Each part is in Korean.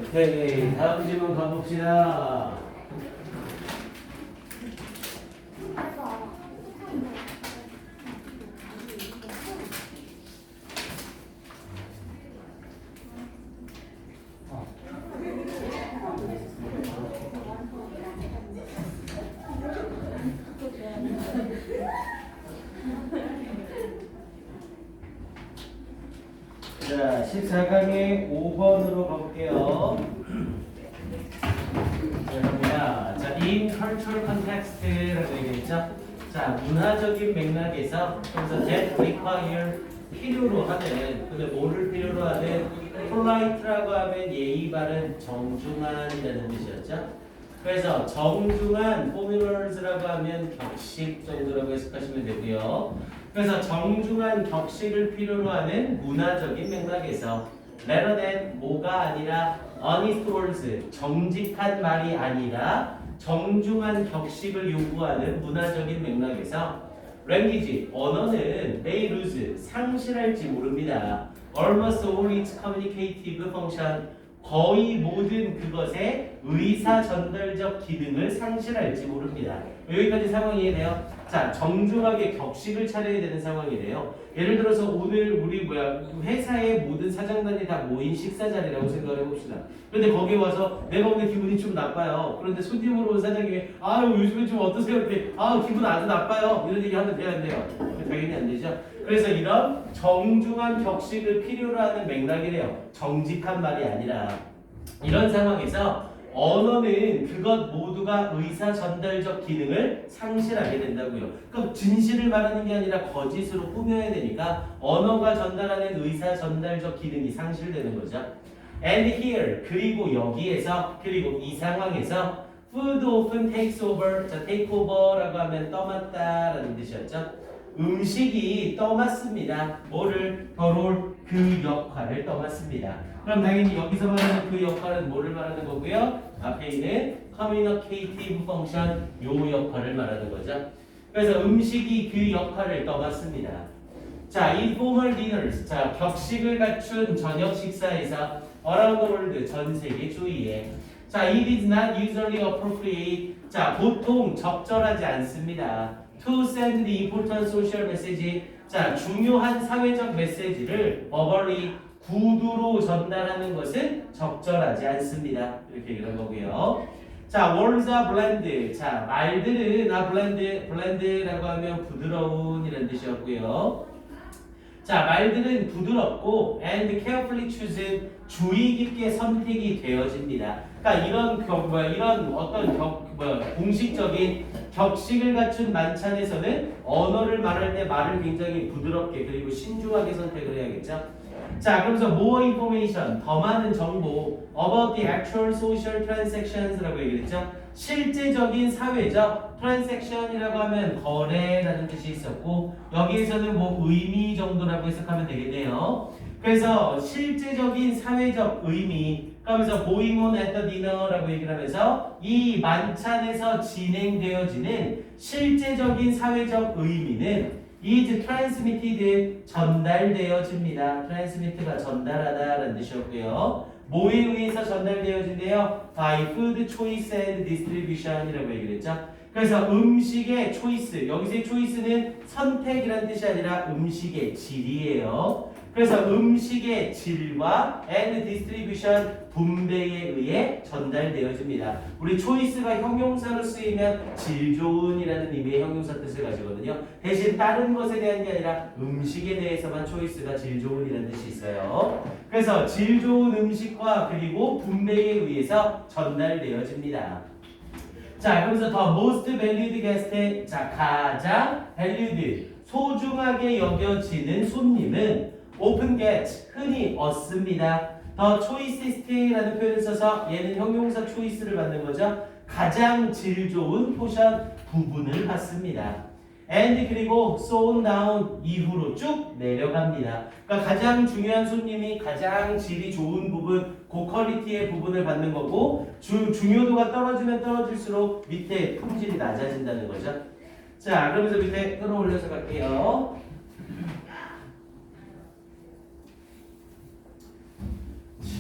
오케이, 다음 질문 가봅시다. 자, 14강의 5번으로 가볼게요. 자, in cultural context라고 얘기했죠. 자, 문화적인 맥락에서 그래서 that require 필요로 하는, 근데 뭐를 필요로 하는 polite라고 하면 예의 바른 정중한이라는 뜻이었죠. 그래서 정중한 formulas라고 하면 격식 정도라고 해석하시면 되고요. 그래서 정중한 격식을 필요로 하는 문화적인 맥락에서 rather than 뭐가 아니라 honest words 정직한 말이 아니라 정중한 격식을 요구하는 문화적인 맥락에서 language 언어는 may lose 상실할지 모릅니다. almost all its communicative function 거의 모든 그것의 의사 전달적 기능을 상실할지 모릅니다. 여기까지 상황이 이해돼요? 자, 정중하게 격식을 차려야 되는 상황이래요. 예를 들어서 오늘 우리 회사의 모든 사장단이 다 모인 식사 자리라고 생각을 해봅시다. 그런데 거기 와서 내가 오늘 기분이 좀 나빠요. 그런데 손님으로 온 사장님이 아유 요즘에 좀 어떠세요? 그때 아 기분 아주 나빠요. 이런 얘기 하면 돼요, 안 돼요? 당연히 안 되죠. 그래서 이런 정중한 격식을 필요로 하는 맥락이래요. 정직한 말이 아니라 이런 상황에서 언어는 그것 모두가 의사 전달적 기능을 상실하게 된다고요. 그럼 진실을 말하는 게 아니라 거짓으로 꾸며야 되니까 언어가 전달하는 의사 전달적 기능이 상실되는 거죠. And here 그리고 여기에서 그리고 이 상황에서 food often takes over. 자, take over라고 하면 떠맡다라는 뜻이었죠. 음식이 떠맡습니다. 뭐를? 바로 그 역할을 떠맡습니다. 그럼 당연히 여기서 말하는 그 역할은 뭐를 말하는 거고요? 앞에 있는 communicative function 요 역할을 말하는 거죠. 그래서 음식이 그 역할을 떠맡습니다. 자, informal dinners. 자, 격식을 갖춘 저녁 식사에서 around the world 전 세계 주위에. 자, it is not usually appropriate. 자, 보통 적절하지 않습니다. To send the important social message. 자, 중요한 사회적 메시지를 verbally 구두로 전달하는 것은 적절하지 않습니다. 이렇게 얘기를 한 거고요. 자, words are bland. 자, 말들은 bland라고 하면 부드러운 이런 뜻이었고요. 자, 말들은 부드럽고 and carefully chosen 주의 깊게 선택이 되어집니다. 그러니까 이런 어떤 공식적인 격식을 갖춘 만찬에서는 언어를 말할 때 말을 굉장히 부드럽게 그리고 신중하게 선택을 해야겠죠. 자, 그러면서 more information, 더 많은 정보 about the actual social transactions라고 얘기했죠. 실제적인 사회적 transaction이라고 하면 거래라는 뜻이 있었고 여기에서는 뭐 의미 정도라고 해석하면 되겠네요. 그래서 실제적인 사회적 의미 그러면서 going on at the dinner라고 얘기를 하면서 이 만찬에서 진행되어지는 실제적인 사회적 의미는 is transmitted 전달되어집니다. transmit가 전달하다라는 뜻이었고요. 뭐에 의해서 전달되어진대요? by food choice and distribution이라고 얘기를 했죠. 그래서 음식의 초이스, 여기서의 초이스는 선택이라는 뜻이 아니라 음식의 질이에요. 그래서 음식의 질과 and distribution 분배에 의해 전달되어집니다. 우리 초이스가 형용사로 쓰이면 질 좋은이라는 의미의 형용사 뜻을 가지거든요. 대신 다른 것에 대한 게 아니라 음식에 대해서만 초이스가 질 좋은이라는 뜻이 있어요. 그래서 질 좋은 음식과 그리고 분배에 의해서 전달되어집니다. 자, 그래서 더 most valued guest, 자, 가장 valued, 소중하게 여겨지는 손님은 often get, 흔히 얻습니다. 더 choicest라는 표현을 써서 얘는 형용사 choice를 받는 거죠. 가장 질 좋은 포션 부분을 받습니다. and 그리고 so on down 이후로 쭉 내려갑니다. 그러니까 가장 중요한 손님이 가장 질이 좋은 부분, 고퀄리티의 부분을 받는 거고 중요도가 떨어지면 떨어질수록 밑에 품질이 낮아진다는 거죠. 자, 그러면서 밑에 끌어올려서 갈게요.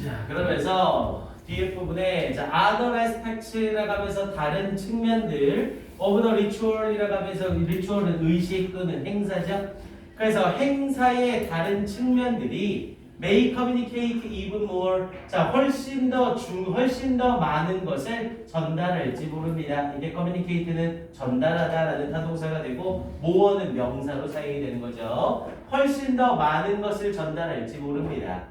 자, 그러면서 뒤에 부분에 자, other aspects라고 하면서 다른 측면들 of the ritual이라고 하면서 ritual은 의식 또는 행사죠. 그래서 행사의 다른 측면들이 may communicate even more 자 훨씬 더 많은 것을 전달할지 모릅니다. 이게 communicate는 전달하다라는 타동사가 되고 more는 명사로 사용이 되는 거죠. 훨씬 더 많은 것을 전달할지 모릅니다.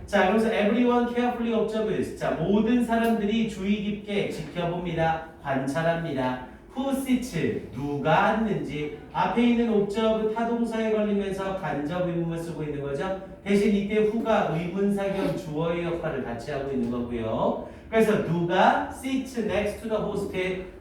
자, 그래서 everyone carefully observes. 자, 모든 사람들이 주의 깊게 지켜봅니다. 관찰합니다. Who sits? 누가 앉는지. 앞에 있는 observe 타동사에 걸리면서 간접 의문을 쓰고 있는 거죠. 대신 이때 who가 의문사 겸 주어의 역할을 같이 하고 있는 거고요. 그래서 누가 sits next to the host?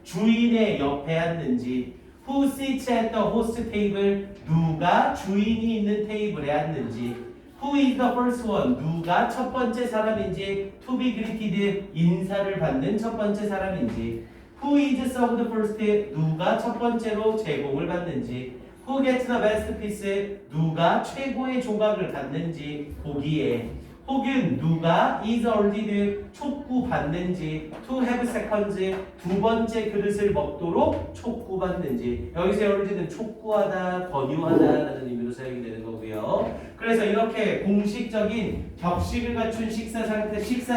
주인의 옆에 앉는지. Who sits at the host table? 누가 주인이 있는 테이블에 앉는지. Who is the first one? 누가 첫 번째 사람인지 to be greeted 인사를 받는 첫 번째 사람인지 Who is served first? 누가 첫 번째로 제공을 받는지 Who gets the best piece? 누가 최고의 조각을 받는지 보기에 혹은 누가 is ordered 촉구받는지 to have seconds 두 번째 그릇을 먹도록 촉구받는지 여기서 ordered는 촉구하다, 권유하다라는 의미로 사용이 되는 거고요. 그래서 이렇게 공식적인 격식을 갖춘 식사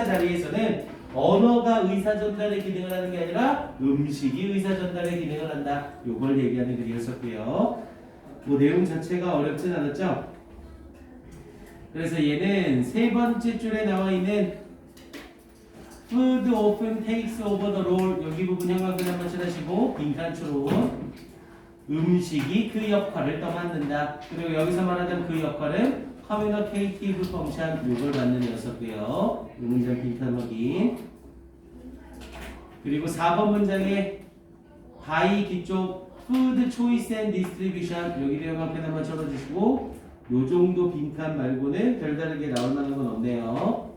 자리에서는 언어가 의사 전달의 기능을 하는 게 아니라 음식이 의사 전달의 기능을 한다. 요걸 얘기하는 글이었었고요. 뭐 내용 자체가 어렵진 않았죠? 그래서 얘는 세 번째 줄에 나와 있는 food often takes over the role 여기 부분 형광펜 한번 칠하시고 빈칸추로 음식이 그 역할을 떠맡는다. 그리고 여기서 말하던 그 역할은 communicative function 요걸 받는 녀석이고요. 이 문장 빈칸 확인. 그리고 4번 문장에 by 뒤쪽 food choice and distribution 여기도 형광펜 한번 쳐주시고 요 정도 빈칸 말고는 별다르게 나올 만한 건 없네요.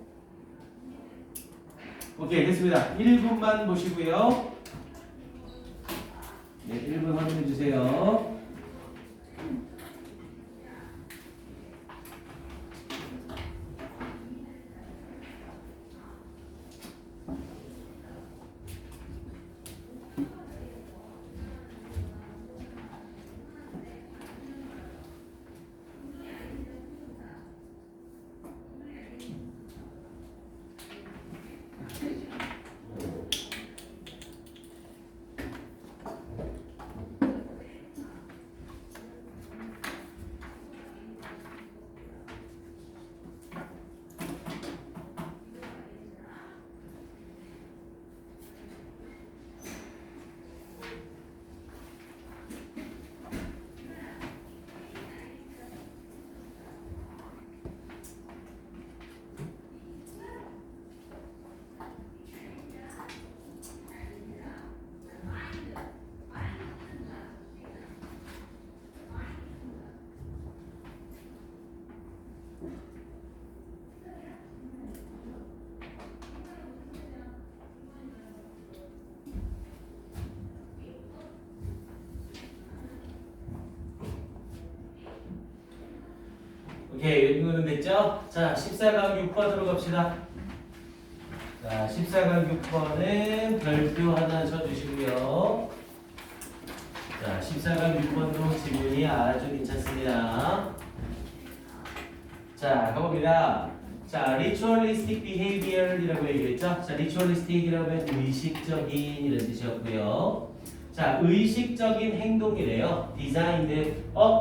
오케이, 됐습니다. 1분만 보시고요. 네, 1분 확인해 주세요. 오케이, 연구는 됐죠? 자, 14강 6번으로 갑시다. 자, 14강 6번은 별표 하나 쳐주시고요. 자, 14강 6번도 지문이 아주 괜찮습니다. 자, 가봅니다. 자, ritualistic behavior이라고 얘기했죠? 자, ritualistic이라고 하면 의식적인 이런 뜻이었고요. 자, 의식적인 행동이래요. 디자인드.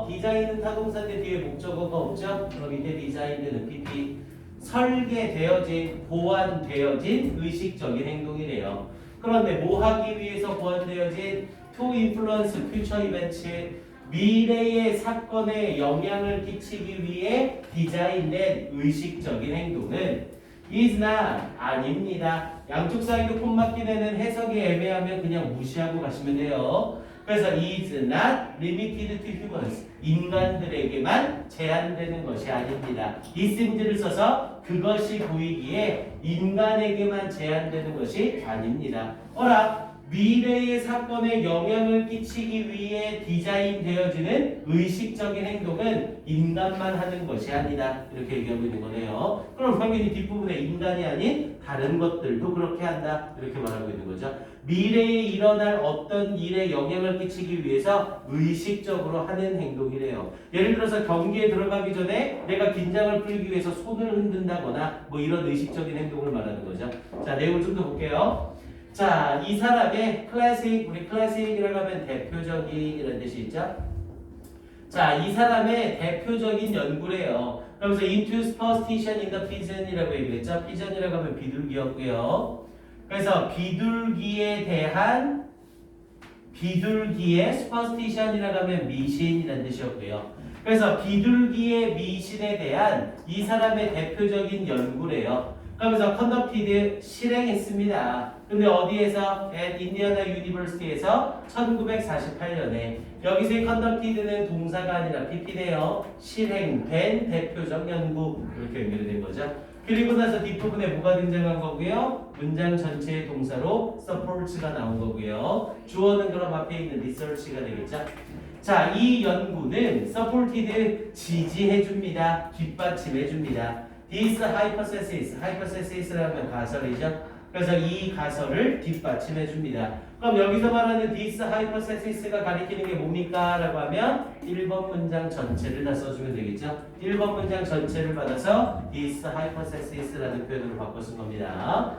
디자인은 타동사인데 뒤에 목적어가 없죠? 그럼 이때 디자인드는 PP. 설계되어진, 보완되어진 의식적인 행동이래요. 그런데 뭐 하기 위해서 보완되어진 to influence future events 미래의 사건에 영향을 끼치기 위해 디자인된 의식적인 행동은 is not 아닙니다. 양쪽 사이로 콤맞게 되는 해석이 애매하면 그냥 무시하고 가시면 돼요. 그래서 is not limited to humans 인간들에게만 제한되는 것이 아닙니다. isn't를 써서 그것이 보이기에 인간에게만 제한되는 것이 아닙니다. 어라 미래의 사건에 영향을 끼치기 위해 디자인되어지는 의식적인 행동은 인간만 하는 것이 아니다. 이렇게 얘기하고 있는 거네요. 그럼 당연히 뒷부분에 인간이 아닌 다른 것들도 그렇게 한다. 이렇게 말하고 있는 거죠. 미래에 일어날 어떤 일에 영향을 끼치기 위해서 의식적으로 하는 행동이래요. 예를 들어서 경기에 들어가기 전에 내가 긴장을 풀기 위해서 손을 흔든다거나 뭐 이런 의식적인 행동을 말하는 거죠. 자, 내용을 좀 더 볼게요. 자, 이 사람의 클래식, 우리 클래식이라고 하면 대표적인 이런 뜻이 있죠. 자, 이 사람의 대표적인 연구래요. 그러면서 into superstition in the pigeon이라고 얘기를 했죠. pigeon이라고 하면 비둘기였고요. 그래서 비둘기의 superstition이라고 하면 미신이라는 뜻이었고요. 그래서 비둘기의 미신에 대한 이 사람의 대표적인 연구래요. 그러면서 conducted 실행했습니다. 근데 어디에서? at 인디애나 유니버시티에서 1948년에 여기서의 conducted는 동사가 아니라 PP네요. 실행된 대표적 연구 이렇게 연결된 거죠. 그리고 나서 뒷부분에 뭐가 등장한 거고요? 문장 전체의 동사로 support가 나온 거고요. 주어는 그럼 앞에 있는 research가 되겠죠. 자, 이 연구는 supported 지지해줍니다. 뒷받침해줍니다. This hypothesis라면 가설이죠. 그래서 이 가설을 뒷받침해줍니다. 그럼 여기서 말하는 this hypothesis가 가리키는 게 뭡니까? 라고 하면 1번 문장 전체를 다 써주면 되겠죠. 1번 문장 전체를 받아서 this hypothesis라는 표현으로 바꿔 쓴 겁니다.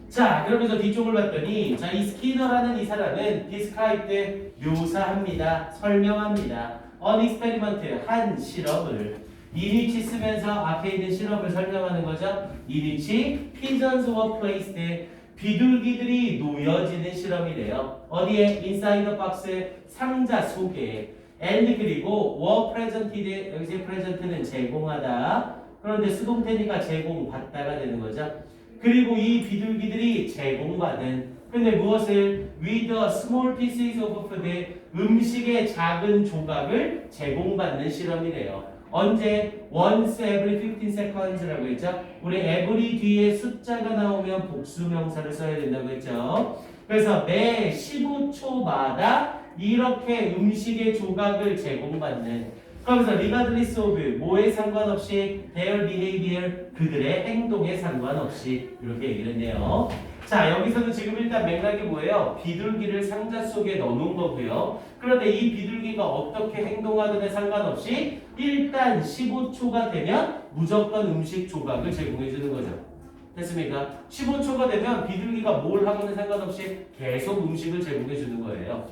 자, 그러면서 뒤쪽을 봤더니 자, 이 스키너라는 이 사람은 describe 묘사합니다. 설명합니다. an experiment 한 실험을 이니치 쓰면서 앞에 있는 실험을 설명하는 거죠. 이니치 pigeons were placed 비둘기들이 놓여지는 실험이래요. 어디에? inside the box 상자 속에 and 그리고 were presented 여기서 present는 제공하다. 그런데 수동태니까 제공받다가 되는 거죠. 그리고 이 비둘기들이 제공받은 근데 무엇을? with a small pieces of food 음식의 작은 조각을 제공받는 실험이래요. 언제? once every 15 seconds라고 했죠. 우리 every 뒤에 숫자가 나오면 복수명사를 써야 된다고 했죠. 그래서 매 15초마다 이렇게 음식의 조각을 제공받는 그러면서 regardless of 뭐에 상관없이 their behavior 그들의 행동에 상관없이 이렇게 얘기를 했네요. 자, 여기서는 지금 일단 맥락이 뭐예요? 비둘기를 상자 속에 넣어놓은 거고요. 그런데 이 비둘기가 어떻게 행동하든에 상관없이 일단 15초가 되면 무조건 음식 조각을 제공해 주는 거죠. 됐습니까? 15초가 되면 비둘기가 뭘 하거나 상관없이 계속 음식을 제공해 주는 거예요.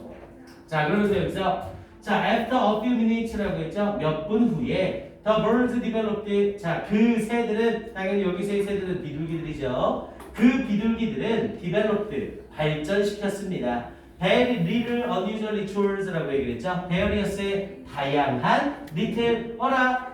자, 그러면서 여기서 자, after a few minutes라고 했죠. 몇 분 후에 the birds developed 자, 그 새들은 당연히 여기서의 새들은 비둘기들이죠. 그 비둘기들은 developed 발전시켰습니다. very little unusual rituals라고 얘기했죠. various의 다양한 little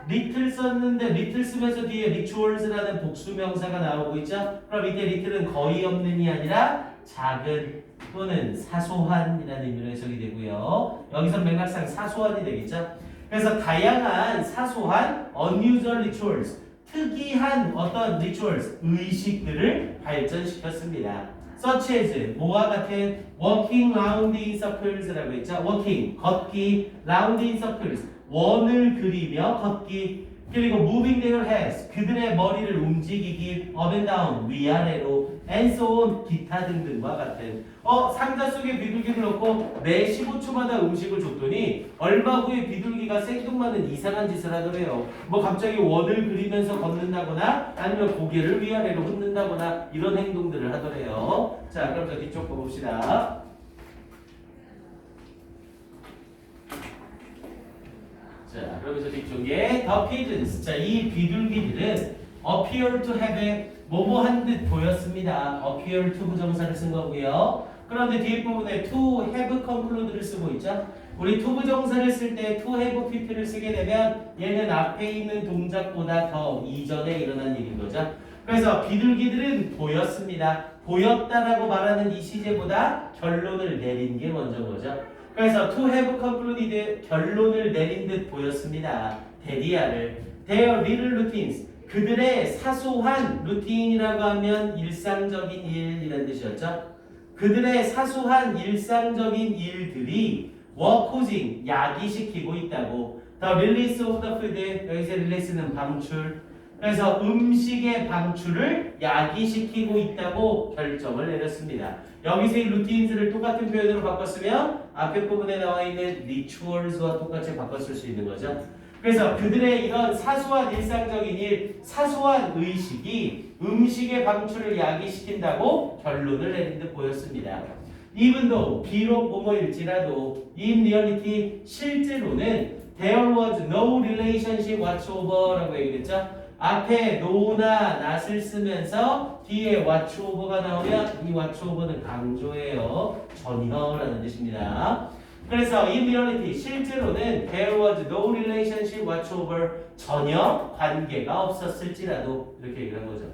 little 썼는데 little 쓰면서 뒤에 rituals라는 복수명사가 나오고 있죠. 그럼 이때 little은 거의 없는이 아니라 작은 또는 사소한이라는 의미로 해석이 되고요. 여기서 맥락상 사소한이 되겠죠. 그래서 다양한 사소한 unusual rituals 특이한 어떤 rituals 의식들을 발전시켰습니다. such as 뭐와 같은 walking round in circles라고 했죠. walking 걷기 round in circles 원을 그리며 걷기 그리고 moving their heads 그들의 머리를 움직이기 up and down 위아래로 and so on 기타 등등과 같은 상자 속에 비둘기를 넣고 매 15초마다 음식을 줬더니 얼마 후에 비둘기가 생뚱맞는 이상한 짓을 하더래요. 뭐 갑자기 원을 그리면서 걷는다거나 아니면 고개를 위아래로 흔든다거나 이런 행동들을 하더래요. 자, 그럼 저 뒤쪽 거 봅시다. 자, 그러면서 뒤쪽에 the pigeons. 자, 이 비둘기들은 appear to have 뭐뭐한 듯 보였습니다. appear to 부정사를 쓴 거고요. 그런데 뒷부분에 to have conclude를 쓰고 있죠. 우리 to 부정사를 쓸 때 to have pp를 쓰게 되면 얘는 앞에 있는 동작보다 더 이전에 일어난 일인 거죠. 그래서 비둘기들은 보였습니다. 보였다라고 말하는 이 시제보다 결론을 내린 게 먼저인 거죠. 그래서 to have concluded 결론을 내린 듯 보였습니다. 데디아를 their little routines 그들의 사소한 루틴이라고 하면 일상적인 일이라는 뜻이었죠. 그들의 사소한 일상적인 일들이 were causing 야기시키고 있다고. The release of the food 여기서 release는 방출. 그래서 음식의 방출을 야기시키고 있다고 결정을 내렸습니다. 여기서 이 routines를 똑같은 표현으로 바꿨으면 앞에 부분에 나와 있는 rituals와 똑같이 바꿨을 수 있는 거죠. 그래서 그들의 이런 사소한 일상적인 일, 사소한 의식이 음식의 방출을 야기시킨다고 결론을 내린 듯 보였습니다. Even though, 비록 뭐뭐일지라도 in reality, 실제로는 there was no relationship whatsoever라고 얘기했죠. 앞에 no나 not을 쓰면서 뒤에 whatsoever가 나오면 이 whatsoever는 강조예요. 전혀라는 뜻입니다. 그래서 in reality 실제로는 there was no relationship whatsoever 전혀 관계가 없었을지라도 이렇게 얘기를 한 거죠.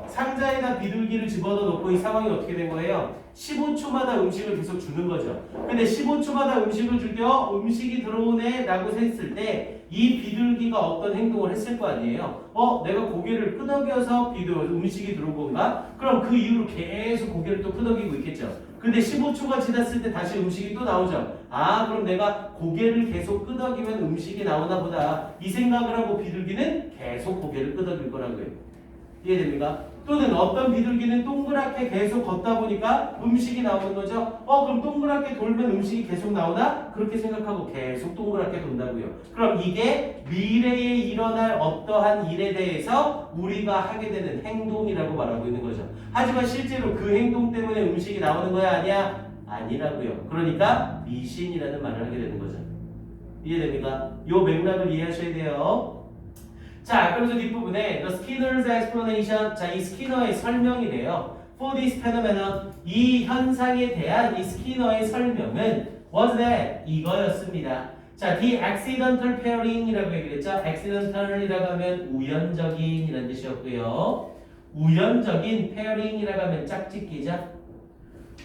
상자에다 비둘기를 집어넣어 놓고 이 상황이 어떻게 된 거예요? 15초마다 음식을 계속 주는 거죠. 근데 15초마다 음식을 줄 때 음식이 들어오네 라고 했을 때 이 비둘기가 어떤 행동을 했을 거 아니에요? 내가 고개를 끄덕여서 음식이 들어온 건가? 그럼 그 이후로 계속 고개를 또 끄덕이고 있겠죠. 근데 15초가 지났을 때 다시 음식이 또 나오죠. 그럼 내가 고개를 계속 끄덕이면 음식이 나오나 보다. 이 생각을 하고 비둘기는 계속 고개를 끄덕일 거라고요. 이해됩니까? 또는 어떤 비둘기는 동그랗게 계속 걷다 보니까 음식이 나오는 거죠. 그럼 동그랗게 돌면 음식이 계속 나오나? 그렇게 생각하고 계속 동그랗게 돈다고요. 그럼 이게 미래에 일어날 어떠한 일에 대해서 우리가 하게 되는 행동이라고 말하고 있는 거죠. 하지만 실제로 그 행동 때문에 음식이 나오는 거야? 아니야? 아니라고요. 그러니까 미신이라는 말을 하게 되는 거죠. 이해됩니까? 이 맥락을 이해하셔야 돼요. 자, 그래서 뒷부분에 the Skinner's explanation, 자, 이 스키너의 설명이래요. For this phenomenon, 이 현상에 대한 이 스키너의 설명은 was that 이거였습니다. 자, the accidental pairing이라고 얘기했죠. accidental이라고 하면 우연적인 이라는 뜻이었고요. 우연적인 pairing이라고 하면 짝짓기죠.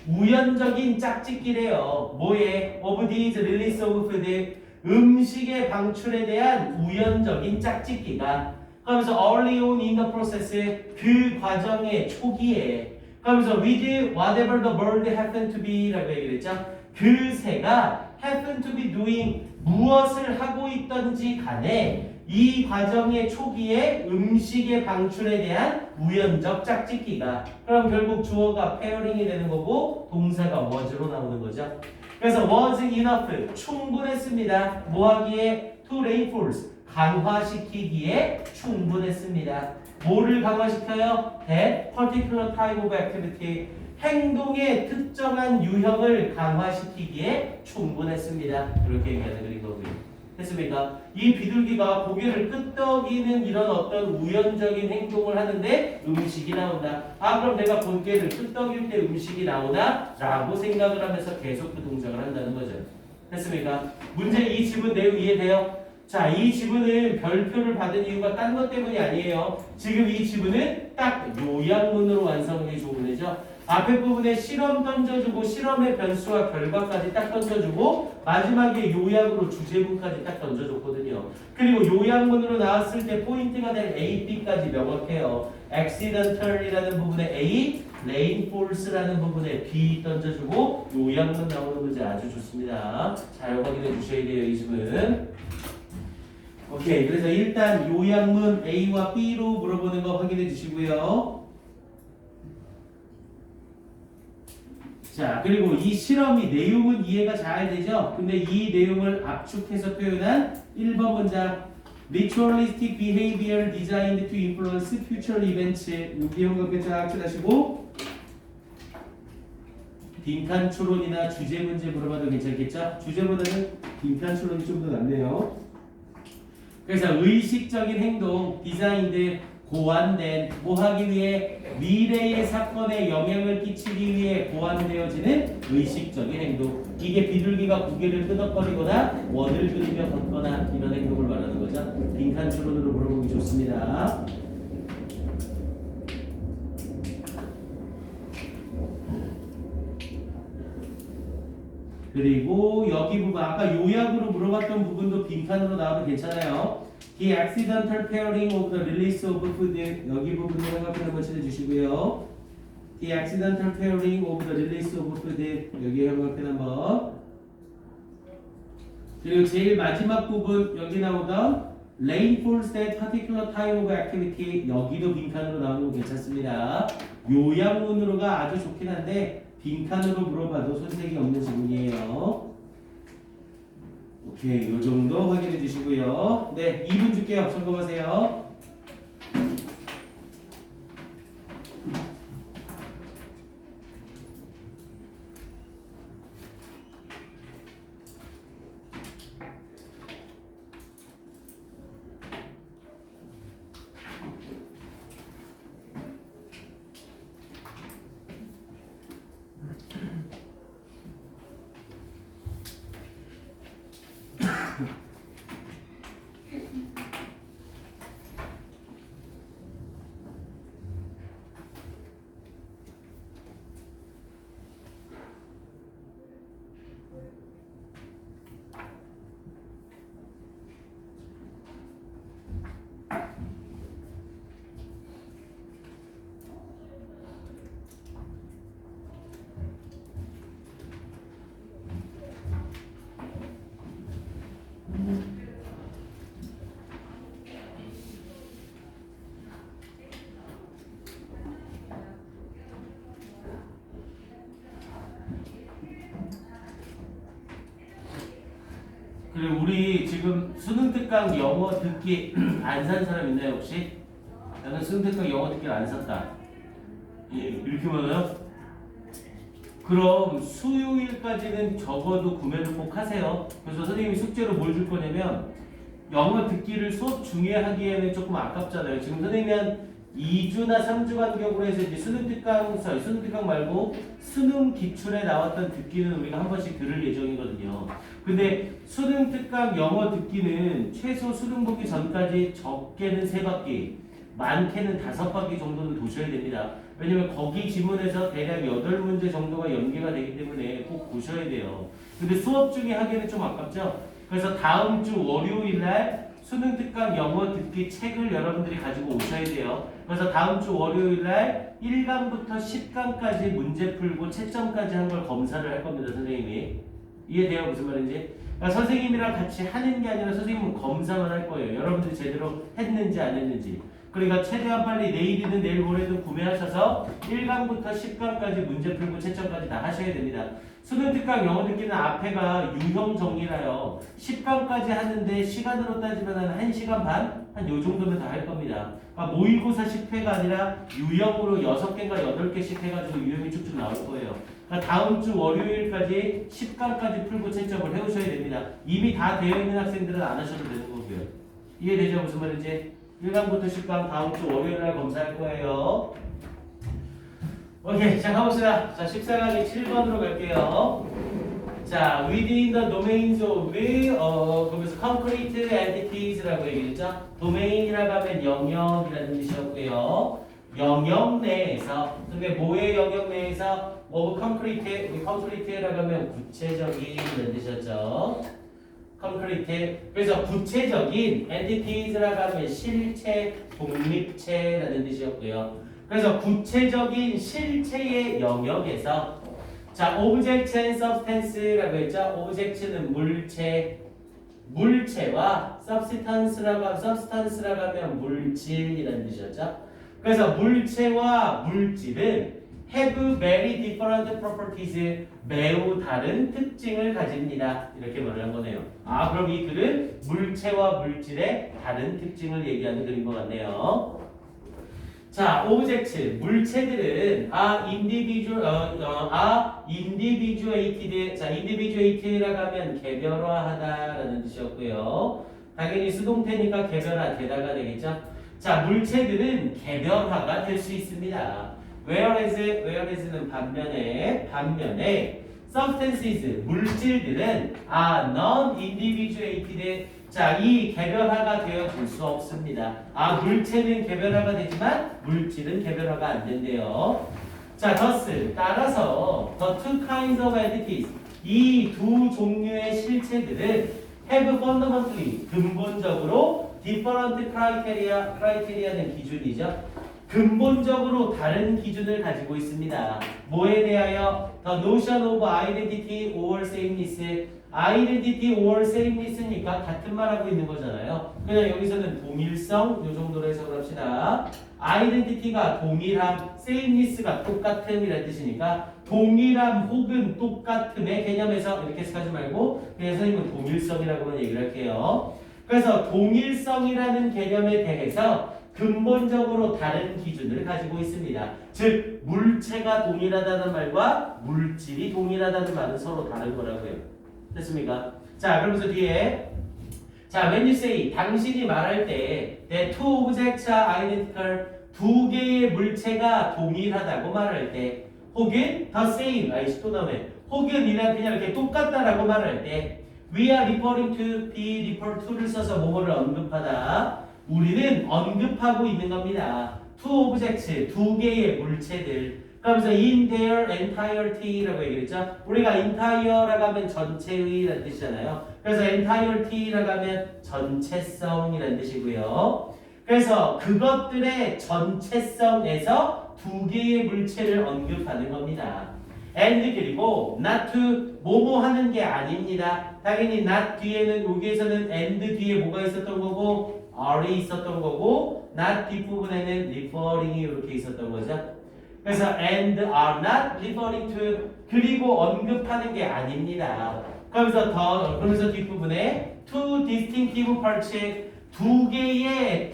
우연적인 짝짓기래요. 뭐에? Of these release of food, 음식의 방출에 대한 우연적인 짝짓기가 그러면서 early on in the process 그 과정의 초기에 그러면서 with whatever the bird happened to be 라고 얘기를 했죠. 그 새가 happen to be doing 무엇을 하고 있던지 간에 이 과정의 초기에 음식의 방출에 대한 우연적 짝짓기가 그럼 결국 주어가 페어링이 되는 거고 동사가 was로 나오는 거죠. 그래서 was enough 충분했습니다. 뭐하기에 to reinforce 강화시키기에 충분했습니다. 뭐를 강화시켜요? That particular type of activity 행동의 특정한 유형을 강화시키기에 충분했습니다. 이렇게 얘기하는 그린 거고요. 됐습니까? 이 비둘기가 고개를 끄덕이는 이런 어떤 우연적인 행동을 하는데 음식이 나온다. 그럼 내가 고개를 끄덕일 때 음식이 나오나? 라고 생각을 하면서 계속 그 동작을 한다는 거죠. 됐습니까? 문제 이 지문 내용 이해돼요? 자, 이 지문은 별표를 받은 이유가 딴 것 때문이 아니에요. 지금 이 지문은 딱 요약문으로 완성하기 좋은 애죠. 앞에 부분에 실험 던져주고 실험의 변수와 결과까지 딱 던져주고 마지막에 요약으로 주제문까지 딱 던져줬거든요. 그리고 요약문으로 나왔을 때 포인트가 될 A, B까지 명확해요. accidental이라는 부분에 A, reinforce라는 부분에 B 던져주고 요약문 나오는 문제 아주 좋습니다. 잘 확인해 주셔야 돼요. 이 지문. 오케이. 그래서 일단 요약문 A와 B로 물어보는 거 확인해 주시고요. 자, 그리고 이 실험이 내용은 이해가 잘 되죠? 근데 이 내용을 압축해서 표현한 1번 문장 Ritualistic behavior designed to influence future events 여기 형광펜 쫙 칠하시고 빈칸 추론이나 주제 문제 물어봐도 괜찮겠죠? 주제보다는 빈칸 추론이 좀 더 낫네요. 그래서 의식적인 행동, 디자인드, 고안된, 뭐 하기 위해 미래의 사건에 영향을 끼치기 위해 고안되어지는 의식적인 행동. 이게 비둘기가 고개를 끄덕거리거나 원을 그리며 걷거나 이런 행동을 말하는 거죠. 빈칸 추론으로 물어보기 좋습니다. 그리고 여기 부분 아까 요약으로 물어봤던 부분도 빈칸으로 나와도 괜찮아요. The accidental pairing of the release of food 여기 부분도 생각해 한번 쳐주시고요. the accidental failing of the release of food 여기 형광펜 한번 그리고 제일 마지막 부분 여기 나오던 rain falls at particular time of activity 여기도 빈칸으로 나오는 거 괜찮습니다. 요약문으로가 아주 좋긴 한데 빈칸으로 물어봐도 손색이 없는 지문이에요. 오케이, 요 정도 확인해 주시고요. 네, 2분 줄게요. 점검하세요. 그리고 우리 지금 수능 특강 영어 듣기 안 산 사람 있나요 혹시? 나는 수능 특강 영어 듣기를 안 샀다. 예, 이렇게 많아요? 그럼 수요일까지는 적어도 구매를 꼭 하세요. 그래서 선생님이 숙제로 뭘 줄 거냐면 영어 듣기를 수업 중에 하기에는 조금 아깝잖아요. 지금 선생님이 한 2주나 3주 간격으로 해서 이제 수능 특강 말고 수능 기출에 나왔던 듣기는 우리가 한 번씩 들을 예정이거든요. 근데 수능 특강 영어 듣기는 최소 수능 보기 전까지 적게는 3바퀴, 많게는 5바퀴 정도는 도셔야 됩니다. 왜냐면 거기 지문에서 대략 8문제 정도가 연계가 되기 때문에 꼭 보셔야 돼요. 근데 수업 중에 하기에는 좀 아깝죠? 그래서 다음 주 월요일 날 수능 특강 영어 듣기 책을 여러분들이 가지고 오셔야 돼요. 그래서 다음 주 월요일 날 1강부터 10강까지 문제 풀고 채점까지 한 걸 검사를 할 겁니다, 선생님이. 이해돼요? 무슨 말인지? 그러니까 선생님이랑 같이 하는 게 아니라 선생님은 검사만 할 거예요. 여러분들이 제대로 했는지 안 했는지. 그러니까 최대한 빨리 내일이든 내일 모레든 구매하셔서 1강부터 10강까지 문제 풀고 채점까지 다 하셔야 됩니다. 수능 특강 영어 듣기는 앞에가 유형 정리라요. 10강까지 하는데 시간으로 따지면 한 1시간 반? 한 요 정도면 다 할 겁니다. 그러니까 모의고사 10회가 아니라 유형으로 6개인가 8개씩 해가지고 유형이 쭉쭉 나올 거예요. 그러니까 다음 주 월요일까지 10강까지 풀고 채점을 해오셔야 됩니다. 이미 다 되어 있는 학생들은 안 하셔도 되는 거고요. 이해되죠? 무슨 말인지? 1강부터 10강 다음 주 월요일날 검사할 거예요. 오케이, 자 가봅시다. 자 14강의 7번으로 갈게요. 자, within the domains of 거기서 concrete entities라고 얘기했죠. 도메인이라고 하면 영역이라는 뜻이었고요. 영역 내에서, 근데 뭐의 영역 내에서 of concrete, 우리 concrete라고 하면 구체적인 이런 뜻이었죠. concrete. 그래서 구체적인 entities라고 하면 실체, 독립체라는 뜻이었고요. 그래서 구체적인 실체의 영역에서 자, object and substance라고 했죠. object는 물체, 물체와 substance라고 하면 물질이라는 뜻이었죠. 그래서 물체와 물질은 have very different properties, 매우 다른 특징을 가집니다. 이렇게 말을 한 거네요. 아, 그럼 이 글은 물체와 물질의 다른 특징을 얘기하는 글인 것 같네요. 자, 오브젝트, 물체들은 individuated. 자, individuated라고 하면 개별화하다라는 뜻이었고요. 당연히 수동태니까 개별화, 되다가 되겠죠. 자, 물체들은 개별화가 될 수 있습니다. whereas는 반면에 substances, 물질들은 non-individuated. 자, 이 개별화가 되어질 수 없습니다. 물체는 개별화가 되지만 물질은 개별화가 안 된대요. 자, thus, 따라서 the two kinds of entities, 이 두 종류의 실체들은 have fundamentally, 근본적으로 different criteria는 기준이죠. 근본적으로 다른 기준을 가지고 있습니다. 뭐에 대하여? The notion of identity or sameness. identity or sameness니까 같은 말 하고 있는 거잖아요. 그냥 여기서는 동일성 요 정도로 해석을 합시다. identity가 동일함, sameness가 똑같음이라는 뜻이니까 동일함 혹은 똑같음의 개념에서 이렇게 해석하지 말고 그냥 선생님은 동일성이라고만 얘기를 할게요. 그래서 동일성이라는 개념에 대해서 근본적으로 다른 기준을 가지고 있습니다. 즉 물체가 동일하다는 말과 물질이 동일하다는 말은 서로 다른 거라고요. 됐습니까? 자 그러면서 뒤에 자 when you say 당신이 말할 때 that two objects are identical 두 개의 물체가 동일하다고 말할 때 혹은 the same 아이씨 또 나오네 혹은 이랑 그냥 이렇게 똑같다라고 말할 때 we are referring to be refer to를 써서 뭐뭐를 언급하다 우리는 언급하고 있는 겁니다. two objects 두 개의 물체들 그러면서 in their entirety라고 얘기했죠. 우리가 entire라고 하면 전체의라는 뜻이잖아요. 그래서 entirety라고 하면 전체성이라는 뜻이고요. 그래서 그것들의 전체성에서 두 개의 물체를 언급하는 겁니다. and 그리고 not to 뭐뭐 하는 게 아닙니다. 당연히 not 뒤에는 여기에서는 and 뒤에 뭐가 있었던 거고 are이 있었던 거고 not 뒷부분에는 referring이 이렇게 있었던 거죠. 그래서 and are not referring to 그리고 언급하는 게 아닙니다. 그러면서 뒷부분에 two distinctive parts 두 개의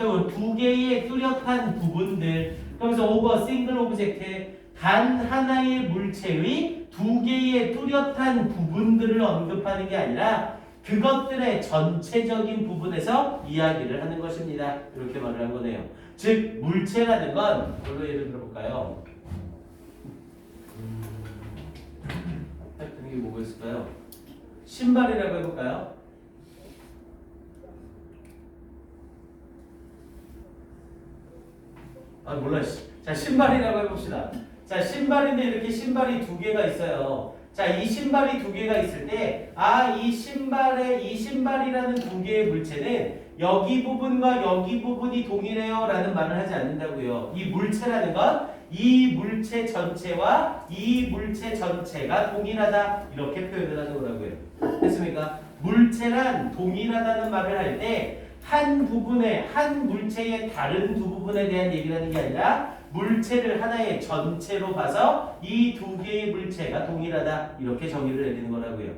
뚜렷한 부분들 그러면서 over single object 단 하나의 물체의 두 개의 뚜렷한 부분들을 언급하는 게 아니라 그것들의 전체적인 부분에서 이야기를 하는 것입니다. 이렇게 말을 한 거네요. 즉 물체라는 건 뭘로 예를 들어볼까요? 이게 뭐가 있을까요? 신발이라고 해볼까요? 아 몰라. 자 신발이라고 해봅시다. 자 신발인데 이렇게 신발이 두 개가 있어요. 자 이 신발이 두 개가 있을 때 이 신발이라는 두 개의 물체는 여기 부분과 여기 부분이 동일해요 라는 말을 하지 않는다고요. 이 물체라는 건 이 물체 전체와 이 물체 전체가 동일하다 이렇게 표현을 하는 거라고요. 됐습니까? 물체란 동일하다는 말을 할 때 한 부분의 한 물체의 다른 두 부분에 대한 얘기를 하는 게 아니라 물체를 하나의 전체로 봐서 이 두 개의 물체가 동일하다 이렇게 정의를 내리는 거라고요.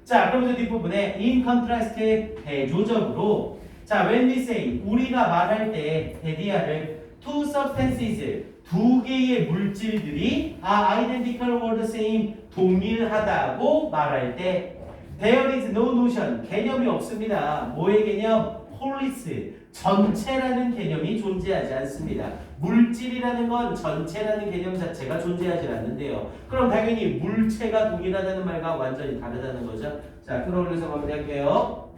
자 그러면서 뒷부분에 in contrast 대조적으로 자 when we say 우리가 말할 때 대디아를 two substances 두 개의 물질들이 identical or the same 동일하다고 말할 때 there is no notion 개념이 없습니다. 뭐의 개념? wholeness 전체라는 개념이 존재하지 않습니다. 물질이라는 건 전체라는 개념 자체가 존재하지 않는데요. 그럼 당연히 물체가 동일하다는 말과 완전히 다르다는 거죠. 자, 끌어올려서 마무리할게요.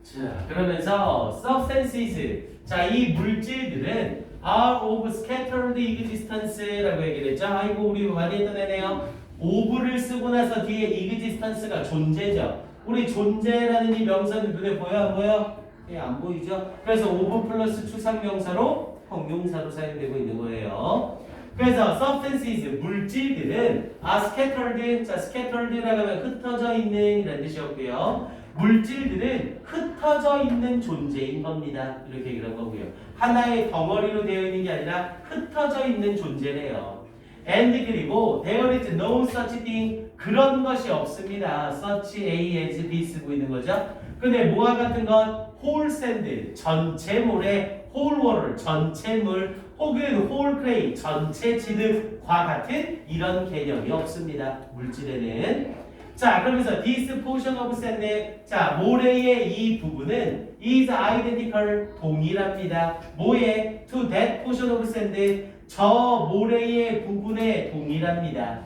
자, 그러면서 substances 자, 이 물질들은 are of scattered existence라고 얘기를 했죠. 이거 우리 많이 했던 애네요. of를 쓰고 나서 뒤에 existence가 존재죠. 우리 존재라는 이 명사는 눈에 보여 안 보여? 예, 안 보이죠? 그래서 of 플러스 추상명사로 형용사로 사용되고 있는 거예요. 그래서 substances 물질들은 scattered 자 scattered라고 하면 흩어져 있는 이라는 뜻이었고요. 물질들은 흩어져 있는 존재인 겁니다. 이렇게 얘기를 한 거고요. 하나의 덩어리로 되어 있는 게 아니라 흩어져 있는 존재래요. and 그리고 there is no such thing 그런 것이 없습니다. such A as B 쓰고 있는 거죠. 근데 뭐와 같은 건 whole sand 전체 모래 whole water 전체 물 혹은 whole clay 전체 진흙과 같은 이런 개념이 없습니다. 물질에는 자 그러면서 this portion of sand 자 모래의 이 부분은 is identical 동일합니다. 뭐에? to that portion of sand 저 모래의 부분에 동일합니다.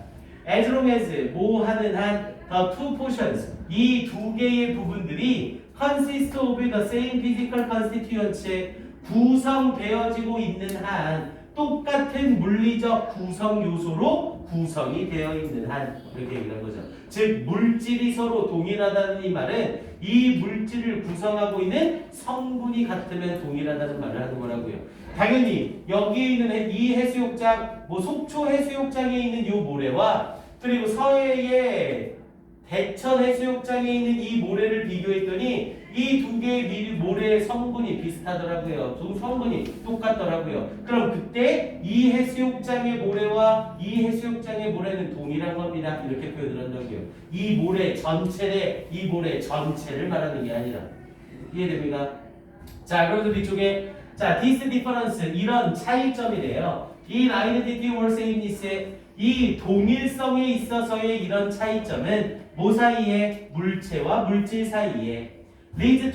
as long as 뭐 하는 한 the two portions 이 두 개의 부분들이 consist of the same physical constituents 구성되어지고 있는 한 똑같은 물리적 구성 요소로 구성이 되어 있는 한 이렇게 얘기한 거죠. 즉 물질이 서로 동일하다는 이 말은 이 물질을 구성하고 있는 성분이 같으면 동일하다는 말을 하는 거라고요. 당연히 여기에 있는 이 해수욕장, 뭐 속초 해수욕장에 있는 이 모래와 그리고 서해의 대천 해수욕장에 있는 이 모래를 비교했더니 이 두 개의 모래의 성분이 비슷하더라고요. 두 성분이 똑같더라고요. 그럼 그때 이 해수욕장의 모래와 이 해수욕장의 모래는 동일한 겁니다. 이렇게 표현을 한다고요. 이 모래 전체를 말하는 게 아니라. 이해됩니까? 자, 그럼 뒤쪽에 자, this difference 이런 차이점이래요. in identity or sameness의 이 동일성에 있어서의 이런 차이점은 뭐 사이에? 물체와 물질 사이에 lead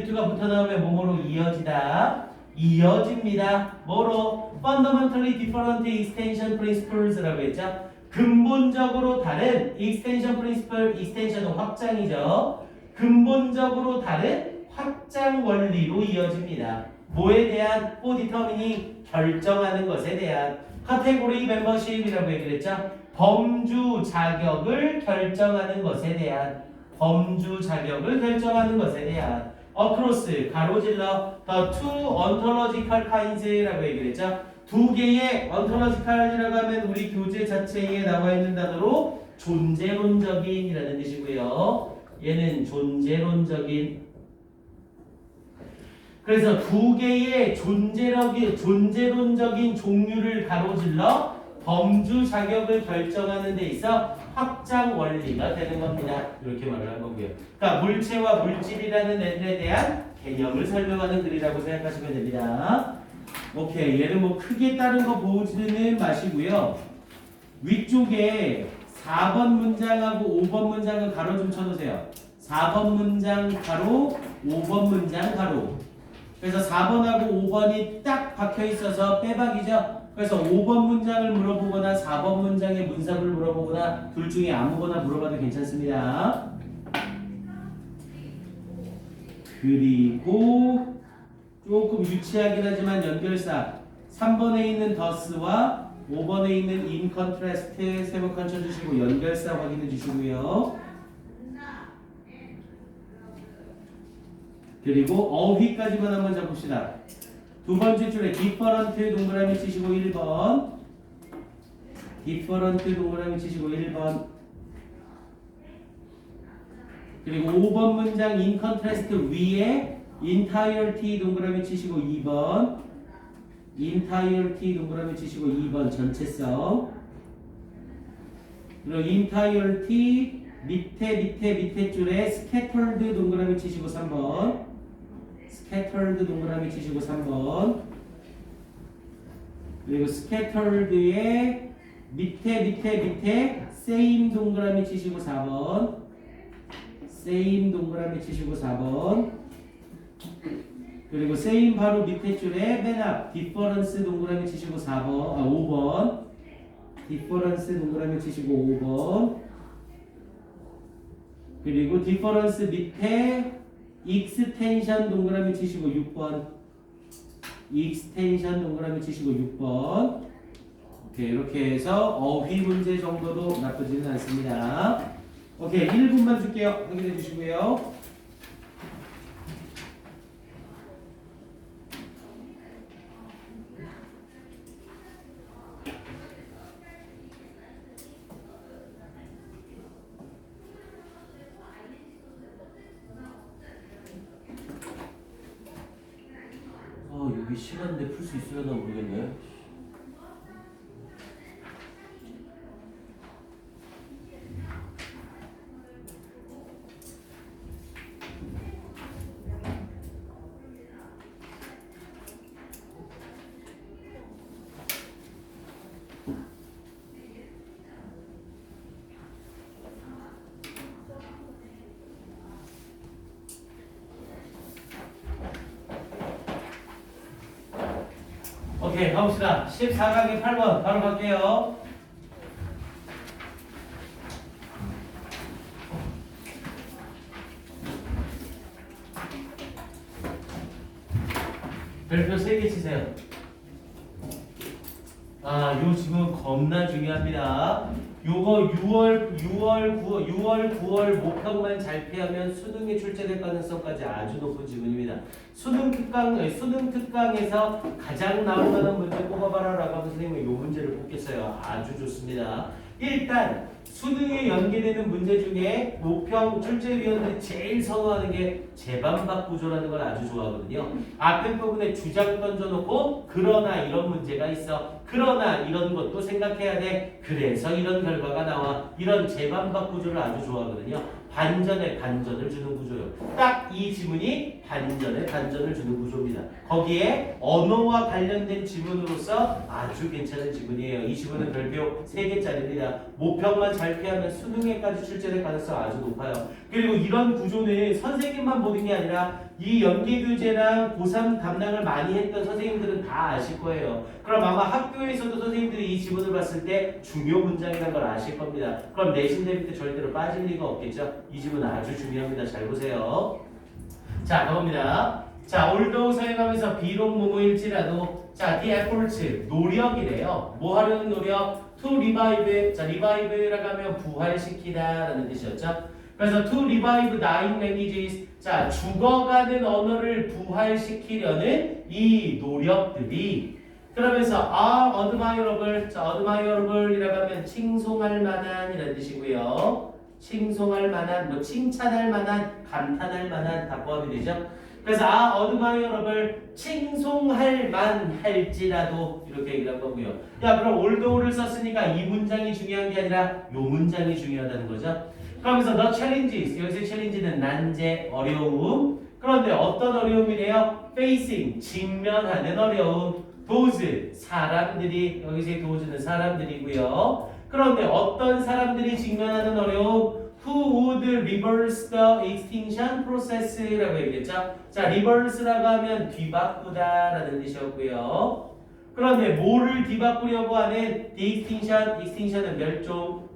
to가 붙어 나오면 뭐뭐로 이어지다 이어집니다. 뭐로? fundamentally different extension principles라고 했죠. 근본적으로 다른 extension principle, extension은 확장이죠. 근본적으로 다른 확장 원리로 이어집니다. 뭐에 대한? determining 결정하는 것에 대한 카테고리 멤버십이라고 얘기를 했죠. 범주 자격을 결정하는 것에 대한 across 가로질러 the two ontological kinds라고 얘기를 했죠. 두 개의 ontological이라고 하면 우리 교재 자체에 나와 있는 단어로 존재론적인이라는 뜻이고요. 얘는 존재론적인. 그래서 두 개의 존재론적인 종류를 가로질러 범주 자격을 결정하는 데 있어 확장 원리가 되는 겁니다. 이렇게 말을 한 거고요. 그러니까 물체와 물질이라는 애들에 대한 개념을 설명하는 글이라고 생각하시면 됩니다. 오케이. 얘는 뭐 크게 다른 거 보지는 마시고요. 위쪽에 4번 문장하고 5번 문장을 가로 좀 쳐놓으세요. 4번 문장 가로, 5번 문장 가로. 그래서 4번하고 5번이 딱 박혀 있어서 빼박이죠. 그래서 5번 문장을 물어보거나 4번 문장의 문sab을 물어보거나 둘 중에 아무거나 물어봐도 괜찮습니다. 그리고 조금 유치하긴 하지만 연결사 3번에 있는 thus와 5번에 있는 in contrast 세 번 감춰주시고 연결사 확인해 주시고요. 그리고 어휘까지만 한번 잡읍시다. 두 번째 줄에 different 동그라미 치시고 1번 different 동그라미 치시고 1번 그리고 5번 문장 in contrast 위에 entirety 동그라미 치시고 2번 entirety 동그라미 치시고 2번 전체성 그리고 entirety 밑에 줄에 scattered 동그라미 치시고 3번 scattered 동그라미 치시고 3번 그리고 scattered의 밑에 same 동그라미 치시고 4번 same 동그라미 치시고 4번 그리고 same 바로 밑에 줄에 맨 앞 difference 동그라미 치시고 5번 difference 동그라미 치시고 5번 그리고 difference 밑에 extension 동그라미 치시고 6번 extension 동그라미 치시고 6번 오케이 이렇게 해서 어휘 문제 정도도 나쁘지는 않습니다. 오케이 1분만 줄게요. 확인해 주시고요. 여기 시간인데 풀 수 있으려나 모르겠네. 오케이 가봅시다. 14강의 8번 바로 갈게요. 별표 3개 치세요. 요 지문 겁나 중요합니다. 요거 6월, 9월 모평만 잘 피하면 수능에 출제될 가능성까지 아주 높은 지문입니다. 수능 특강에서 가장 나올 만한 문제 뽑아봐라라고 하면 선생님은 요 문제를 뽑겠어요. 아주 좋습니다. 일단 수능에 연계되는 문제 중에 모평 출제위원들이 제일 선호하는 게 재반박 구조라는 걸 아주 좋아하거든요. 앞에 부분에 주장 던져놓고 그러나 이런 문제가 있어. 그러나 이런 것도 생각해야 돼. 그래서 이런 결과가 나와. 이런 재반박 구조를 아주 좋아하거든요. 반전에 반전을 주는 구조요. 딱 이 지문이 반전에 반전을 주는 구조입니다. 거기에 언어와 관련된 지문으로서 아주 괜찮은 지문이에요. 이 지문은 별표 3개짜리입니다. 모평만 잘 피하면 수능에까지 출제될 가능성 아주 높아요. 그리고 이런 구조는 선생님만 보는 게 아니라 이 연계교재랑 고3 담당을 많이 했던 선생님들은 다 아실 거예요. 그럼 아마 학교에서도 선생님들이 이 지문을 봤을 때 중요 문장이라는 걸 아실 겁니다. 그럼 내신 대비 때 절대로 빠질 리가 없겠죠. 이 지문 아주 중요합니다. 잘 보세요. 자, 가봅니다. 자, although 사용하면서 비록 뭐뭐일지라도 자, the efforts 노력이래요. 뭐 하려는 노력? to revive. 자, revive라고 하면 부활시키다라는 뜻이었죠. 그래서 to revive dying languages. 자, 죽어가는 언어를 부활시키려는 이 노력들이 그러면서 are admirable. 자, admirable이라고 하면 칭송할 만한 이라는 뜻이고요. 칭송할 만한, 뭐 칭찬할 만한, 감탄할 만한 다 포함이 되죠. 그래서 admirable 칭송할 만할지라도 이렇게 얘기를 한 거고요. 야, 그럼 aldough를 썼으니까 이 문장이 중요한 게 아니라 요 문장이 중요하다는 거죠. 그러면서 the challenges 여기서 challenge는 난제, 어려움. 그런데 어떤 어려움이래요? facing 직면하는 어려움. those 사람들이 여기서의 those는 사람들이고요. 그런데 어떤 사람들이 직면하는 어려움? Who would reverse the extinction process라고 얘기했죠. 자, reverse라고 하면 뒤바꾸다라는 뜻이었고요. 그런데 뭐를 뒤바꾸려고 하는 extinction은 멸종.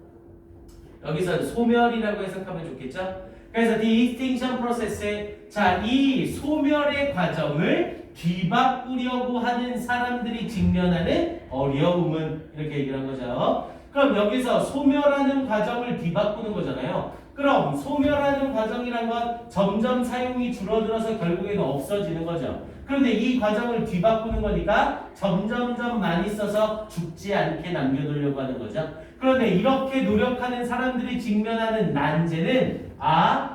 여기서 소멸이라고 해석하면 좋겠죠. 그래서 the extinction process, 자, 이 소멸의 과정을 뒤바꾸려고 하는 사람들이 직면하는 어려움은 이렇게 얘기를 한 거죠. 그럼 여기서 소멸하는 과정을 뒤바꾸는 거잖아요. 그럼 소멸하는 과정이란 건 점점 사용이 줄어들어서 결국에는 없어지는 거죠. 그런데 이 과정을 뒤바꾸는 거니까 점점점 많이 써서 죽지 않게 남겨두려고 하는 거죠. 그런데 이렇게 노력하는 사람들이 직면하는 난제는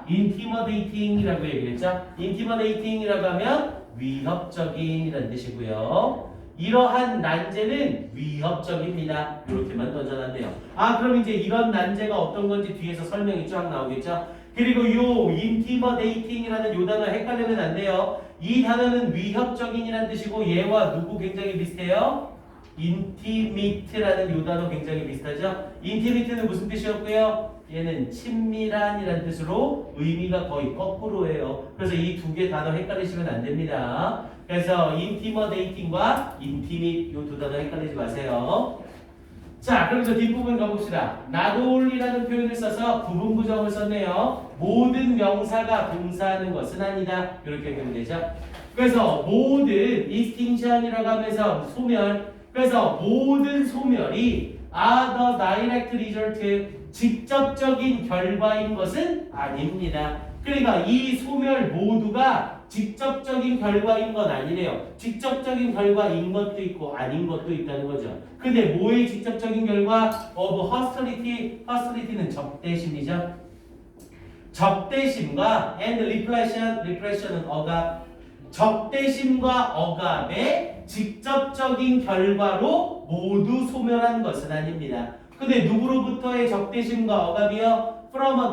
intimidating이라고 얘기했죠. intimidating이라고 하면 위협적인이라는 뜻이고요. 이러한 난제는 위협적입니다. 이렇게만 던져놨네요. 그럼 이제 이런 난제가 어떤 건지 뒤에서 설명이 쫙 나오겠죠. 그리고 요 intimidating이라는 요 단어 헷갈리면 안 돼요. 이 단어는 위협적인이라는 뜻이고 얘와 누구 굉장히 비슷해요? intimate라는 요 단어 굉장히 비슷하죠. intimate는 무슨 뜻이었고요? 얘는 친밀한이라는 뜻으로 의미가 거의 거꾸로예요. 그래서 이 두 개 단어 헷갈리시면 안 됩니다. 그래서 intimidating과 intimate 이 두 단어 헷갈리지 마세요. 자, 그러면서 뒷부분 가봅시다. not only라는 표현을 써서 부분 부정을 썼네요. 모든 명사가 동사하는 것은 아니다. 이렇게 얘기하면 되죠. 그래서 모든 extinction이라고 하면서 소멸. 그래서 모든 소멸이 are the direct result 직접적인 결과인 것은 아닙니다. 그러니까 이 소멸 모두가 직접적인 결과인 건 아니래요. 직접적인 결과인 것도 있고 아닌 것도 있다는 거죠. 근데 뭐의 직접적인 결과? hostility는 적대심이죠. 적대심과 and repression은 억압. 적대심과 억압의 직접적인 결과로 모두 소멸한 것은 아닙니다. 근데 누구로부터의 적대심과 억압이요? from a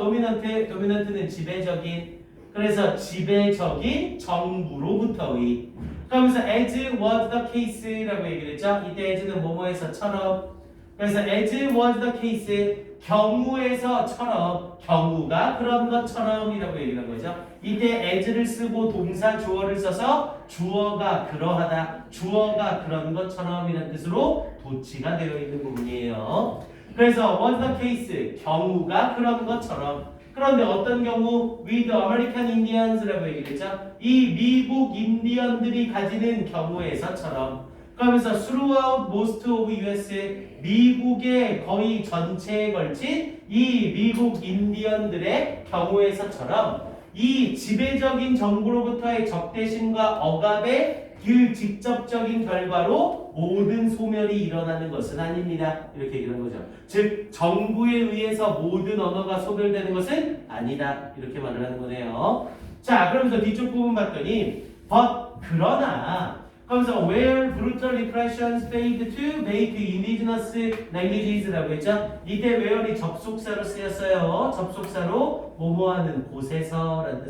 dominant는 지배적인. 그래서 지배적인 정부로부터의. 그러면서 as was the case라고 얘기를 했죠. 이때 as는 뭐뭐에서처럼. 그래서 as was the case 경우에서처럼 경우가 그런 것처럼이라고 얘기한 거죠. 이때 as를 쓰고 동사 주어를 써서 주어가 그러하다, 주어가 그런 것처럼이라는 뜻으로 도치가 되어 있는 부분이에요. 그래서 was the case 경우가 그런 것처럼. 그런데 어떤 경우? with American Indians라고 얘기했죠. 이 미국 인디언들이 가지는 경우에서처럼. 그러면서 throughout most of US 미국의 거의 전체에 걸친 이 미국 인디언들의 경우에서처럼 이 지배적인 정부로부터의 적대심과 억압의 그 직접적인 결과로 모든 소멸이 일어나는 것은 아닙니다. 이렇게 얘기하는 거죠. 즉 정부에 의해서 모든 언어가 소멸되는 것은 아니다. 이렇게 말을 하는 거네요. 자, 그러면서 뒤쪽 부분 봤더니 but 그러나 그러면서 where brutal repressions failed to make indigenous languages라고 했죠. 이때 where이 접속사로 쓰였어요. 접속사로 뭐뭐하는 곳에서라는 뜻.